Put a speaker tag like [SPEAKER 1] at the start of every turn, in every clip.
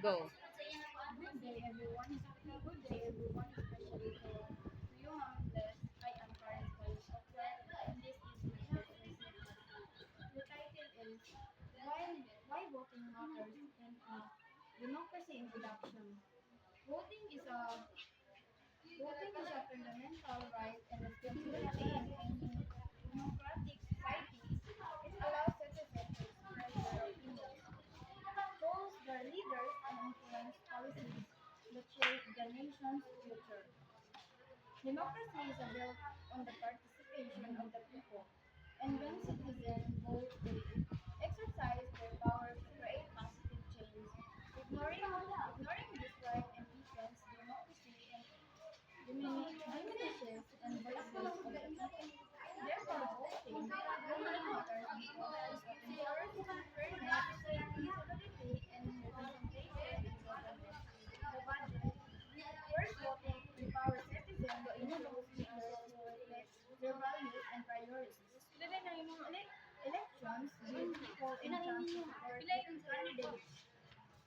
[SPEAKER 1] Go.
[SPEAKER 2] Good day, everyone. Good day, everyone, especially to you, Mom. I am Karen College Software, and this is my first recital. The title is Why Voting Matters in a Democracy Introduction. Voting is a Voting is a fundamental right and responsibility in any democratic society. It allows citizens to express their opinions, choose their leaders, and influence policies that shape the nation's future. Democracy is built on the participation of the people, and when citizens vote, they exercise their power to create positive change. Ignoring this right and weakens democracy and diminishes and voices of the people. Therefore, voting matters because it ensures fairness, stability, and representation in government. The body. First, voting empowers citizens to choose leaders who reflect their values and priorities. Elections give people a chance to support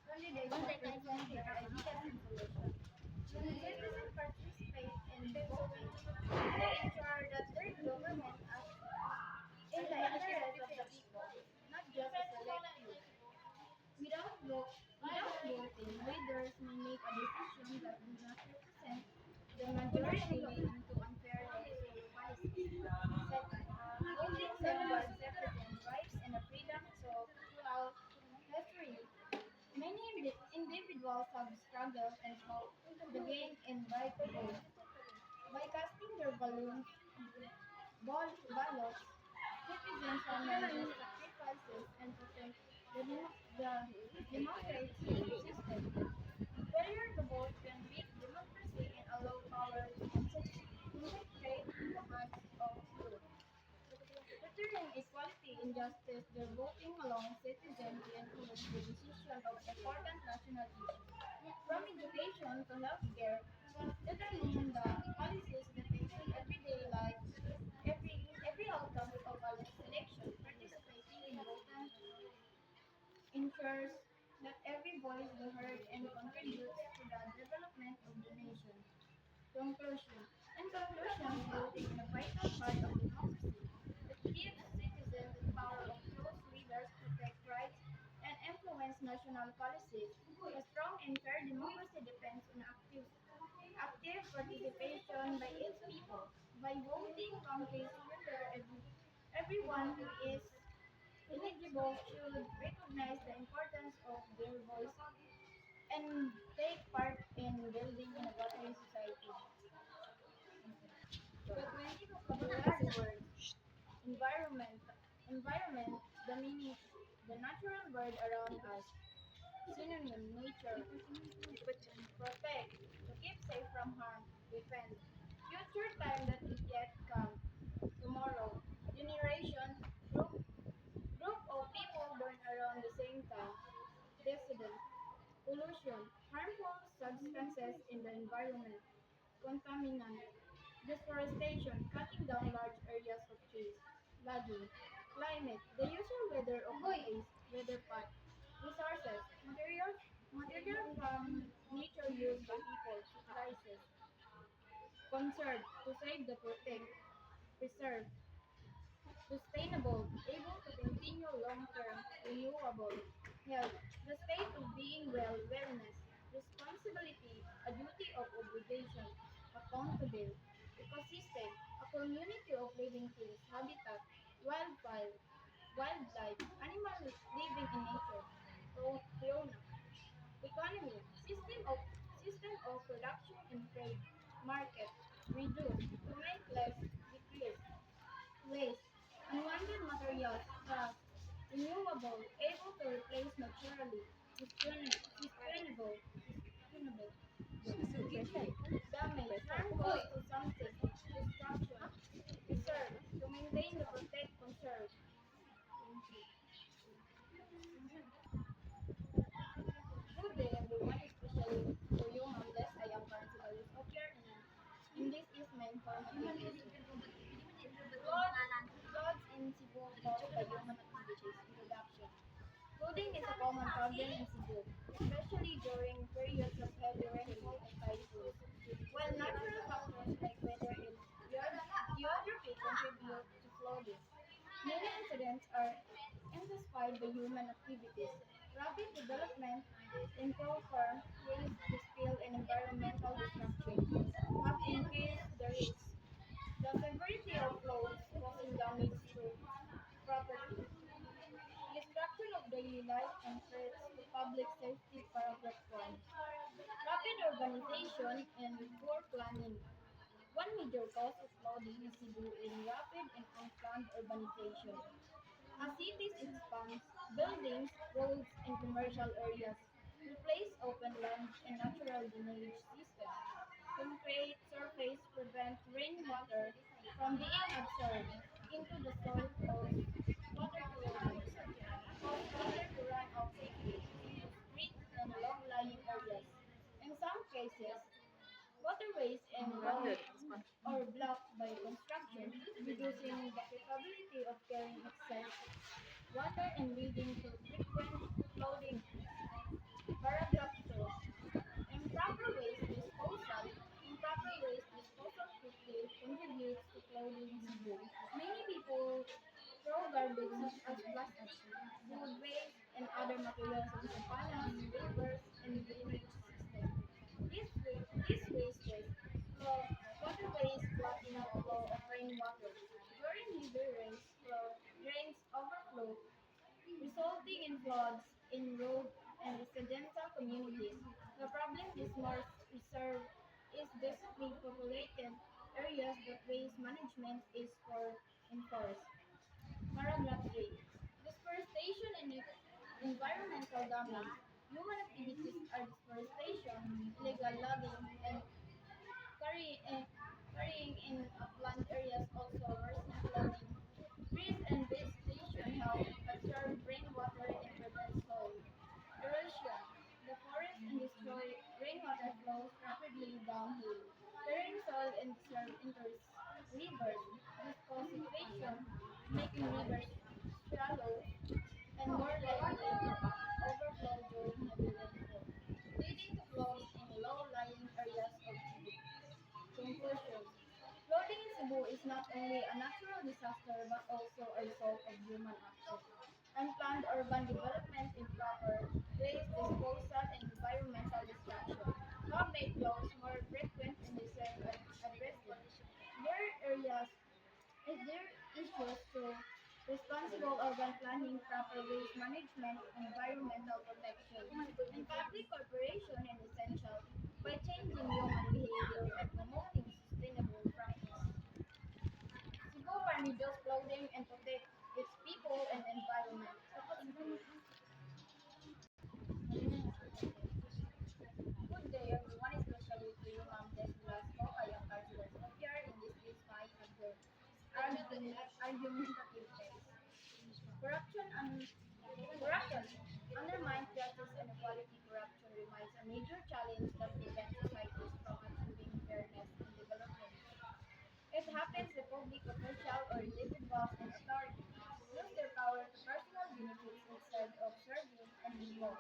[SPEAKER 2] candidates who represent their ideas and solutions. When citizens participate in voting, they ensure that their government acts in the interest of the people, not just a select few. Without voting, leaders may make a decision that do not represent the majority, leading to unfair policies. Second, voting safeguards citizens' rights and the freedom throughout history. Many individuals have struggled and fought to gain and right to vote. By casting their ballots, citizens honor the sacrifices and protect the democratic system. Failure to vote can weak democracy and allow power to concentrate in the hands of few. Featuring equality and justice, their voting allows citizens to influence the decision of important national issues. From education to healthcare, determining the policies that affect everyday life, every outcome of a election. Participating in voting ensures that every voice is heard and contributes to the development of the nation. Conclusion. In conclusion, voting is a vital part of democracy. It gives citizens the power of choose leaders, protect rights, and influence national policies. A strong and fair democracy depends on active participation by its people. By voting, countries ensure everyone who is eligible should recognize the importance of their voice and take part in building a better society. The 20 vocabulary words. Environment. Environment, the meaning, the natural world around us. Synonym, nature. Protect, to keep safe from harm. Defend. Future time that is yet come. Tomorrow. Generation, group of people born around the same time. Decedent. Pollution, harmful substances in the environment. Contaminant, deforestation, cutting down large areas of trees. Flooding, climate, the usual weather of a place, weather path. Resources, material from nature used by people. Crisis, conserve, to save the protect. Preserve, sustainable, able to continue long term, renewable. Health, the state of being well, wellness. Responsibility, a duty of obligation. Accountable. Ecosystem, a community of living things. Habitat, wildlife, animal living in nature. Fauna, economy, system of production and trade. Market, reduce, to make less, decrease. Waste, unwanted materials, scrap, renewable, able to replace naturally, sustainable, damage, harmful to something, destruction, preserve, to maintain, to protect, conserve. Thank you. Good day, everyone, especially to you, Mamles. I am Principal Sophia, and this is my informative essay. Floods in Cebu caused by human activities. Introduction. Flooding is a common problem in Cebu, especially by human activities. Rapid development, improper waste disposal, and environmental destruction have increased the risk. The severity of flows causing damage to property, destruction of daily life, and threats to public safety. Paragraph 1. Rapid urbanization and poor planning. One major cause of flooding is due in rapid and unplanned urbanization. As cities expand, buildings, roads, and commercial areas replace open lands and natural drainage systems. Concrete surface prevent rainwater from being absorbed into the soil, water erosion, cause water to run off safely into streets and low-lying areas. In some cases, waterways and roads are blocked by construction, reducing the capability of carrying excess water and leading to frequent flooding. Paragraph 2. Improper waste disposal. Improper waste disposal quickly contributes to flooding Cebu. Many people throw garbage such as plastic, food waste, and other materials into canals, rivers, and drainage systems. These wastes clog waterways, blocking the flow of rainwater. During heavy rains, drains overflow, resulting in floods in rural and residential communities. The problem is more reserved is densely populated areas that waste management is for enforced. Paragraph 3. Deforestation and environmental damage. Human activities are deforestation, illegal logging, and carry, uh, carrying in upland areas also worsen flooding. Trees and vegetation help absorb rainwater and prevent soil erosion. The forest and destroy rainwater flows rapidly downhill, carrying soil and disturbs into rivers. This causes situation, making rivers shallow and more likely to overflow during heavy rainfall, leading to floods in low-lying areas of Cebu. Conclusion. Flooding in Cebu is not only a natural disaster but also a result of human action. Unplanned urban development, improper waste disposal, and environmental destruction have made floods more frequent and deserve addressing. There are areas is there issues to responsible urban planning, proper waste management, environmental protection, and public cooperation is essential by changing human behavior and promoting sustainable practice. Cebu can reduce flooding and protect its people and environment. Good day everyone, especially to you Ma'am Des Velasco, I am Councilor Sophia in this discussion of the argumentative text. Corruption and corruption undermines justice and equality. Corruption remains a major challenge that prevents societies from achieving fairness and development. It happens when public officials or individuals in authority use their power to personal benefits instead of serving and the law.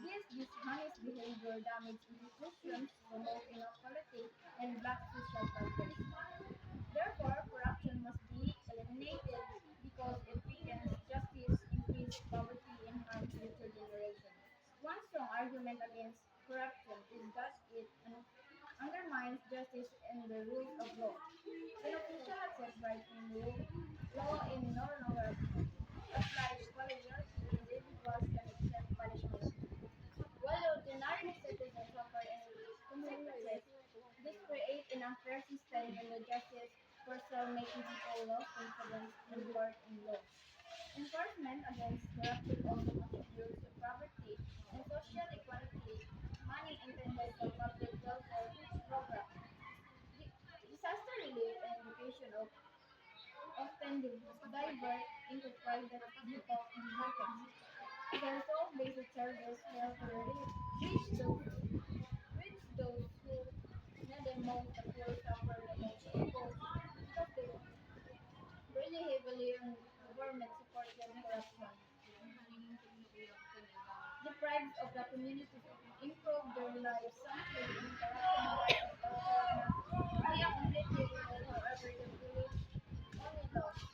[SPEAKER 2] This dishonest behavior damages institutions, promote inequality, and blocks social progress. Therefore, corruption must be eliminated because it weakens justice, increases poverty, and harms future generations. One strong argument against corruption is that it undermines justice and the rule of law. When officials accept right in rule, law in no longer applies equally to individuals can accept punishment. While ordinary citizens suffer any consequences, this creates an unfair system in the justice system, making people lose confidence in court and law. Enforcement against corruption also contributes to poverty and social equality. Money intended for public welfare programs, disaster relief, and education often divert into private pockets. As a result, basic service welfare reach those who need them most. The poor suffer the most because they rely heavily on government-supported corruption, deprives of the community to improve their lives. Some claim corruption and welfare not being completely removed, however, the village only lost.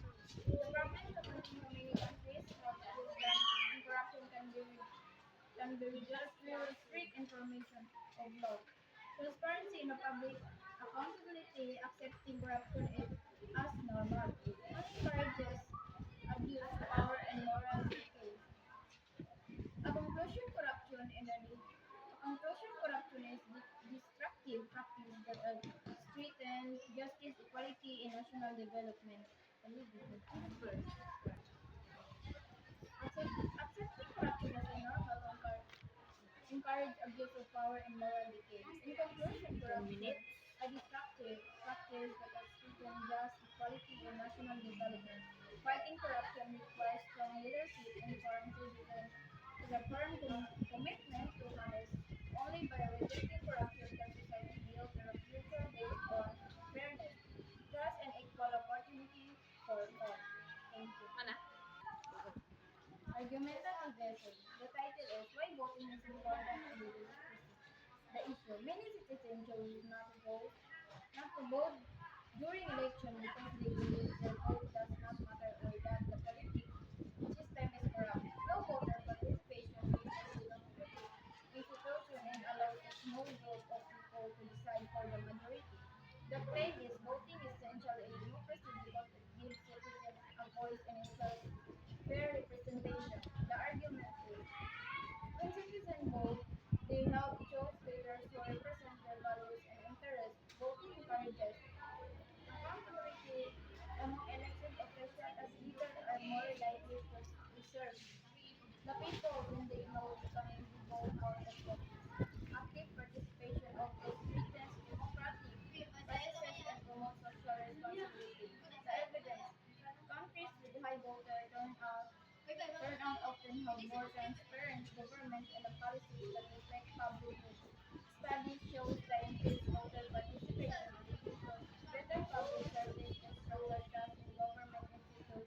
[SPEAKER 2] The problem is that many countries have proven can be reduced through strict information of law, transparency in the public, accountability, accepting corruption as normal, encourages abuse of power and moral decay. A conclusion corruption in a a conclusion corruption is destructive practice that threatens justice, equality, and national development. Accepting corruption as a normal encourage abuse of power and moral decay. In conclusion, corruption, a destructive practice that has threatened just equality and national development. Fighting corruption requires strong leadership and firm citizens with a firm commitment to honest. Only by rejecting corruption can society build a future based on fairness, trust, and equal opportunity for all. Thank you. Argumental aggression. The title is Why Voting is Important in Democracy. The issue. Many citizens choose not to vote during election because they believe their vote does not matter or that the politics system is corrupt. Low voter participation weakens the democratic institution and allows a small group of people to decide for the majority. The claim is voting is essential in democracy because it gives citizens a voice and ensures fair representation. The argument is when citizens vote, they help choose leaders who represent their values and interests. Voting encourages accountability among elected officials as leaders are more likely to serve the people when they know they can be vote out of office. Active participation of the strengthens democratic processes and promotes social responsibility. The evidence countries with high voter turnout often have more transparent governments and the policies that reflect public needs. Studies show that increased voter participation ensures better public service and stronger trust in government institutions.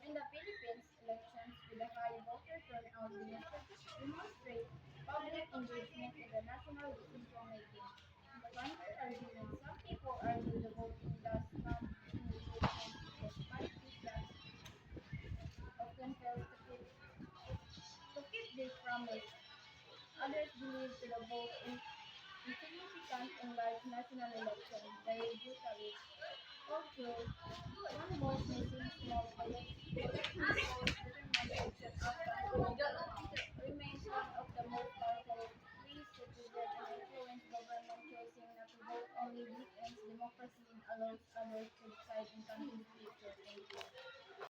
[SPEAKER 2] In the Philippines, elections with a high voter turnout demonstrate public engagement in the national decision making. The counter argument, some people argue the voting does not bring engagement because politicians often fails to keep their promise. Others believe that the vote is insignificant in large national elections. They reduce the risk. Also, one vote may seem small, collective votes determine election outcomes remains one of the most powerful ways citizens and influence government choosing not to vote only weakens democracy and allows others to decide in countries